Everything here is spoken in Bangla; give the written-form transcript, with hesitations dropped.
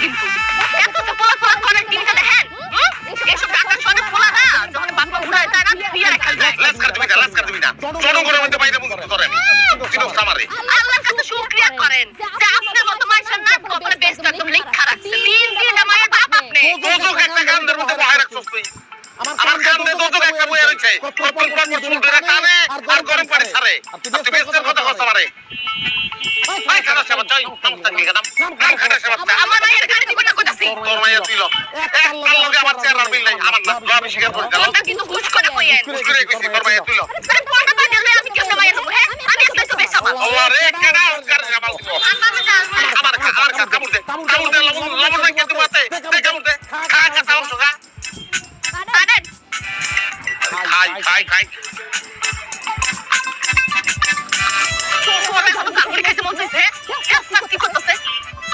কিন্তু এত যে পোলা পোলা করেন টিভিতে দেখেন এসব টাকা সনে পোলা না যখন বাপমা উড়ায় যায় না বিয়ে রাখা যায় লাস কর তুমি না জনগণের মধ্যে বাইরে মুখ করেন কিন্তু সামারে আল্লাহর কাছে শুকরিয়া করেন যে আপনার মতো মানুষের নাম কবরে বেস্ট একদম লেখা রাখছে দিন দিন আমার বাপ আপনি তোকে একটা কান্দের মধ্যে বহায় রাখছস তুই আমার কান্দে তোকে একটা বইয়া রইছে কতক্ষণ পর চুল ধরে টানে আর গরম পানি ছাড়ে তুই বেস্টের কথা কস আমারে আই খানা সাবাত যাই সমস্যা কি গেলাম নাম খানা সাবাত আমার মায়ের গাড়ি দিবেন না কইতাছি তোর মাইয়া তুইল একটা লগে আমার চেহারা মিল নাই আমার না আমি স্বীকার করে গেলাম ওটা কিন্তু হুশ করে কইেন হুশ করে কইছি তোর মাইয়া তুইল আরে কোনটা বানালে আমি কেমনে মায়ের হবো হ্যাঁ আমি একলাই তো বেশাবা আল্লাহ রে কেডা কার জামাল আমার কাছে কামড় দে লবঙ্গ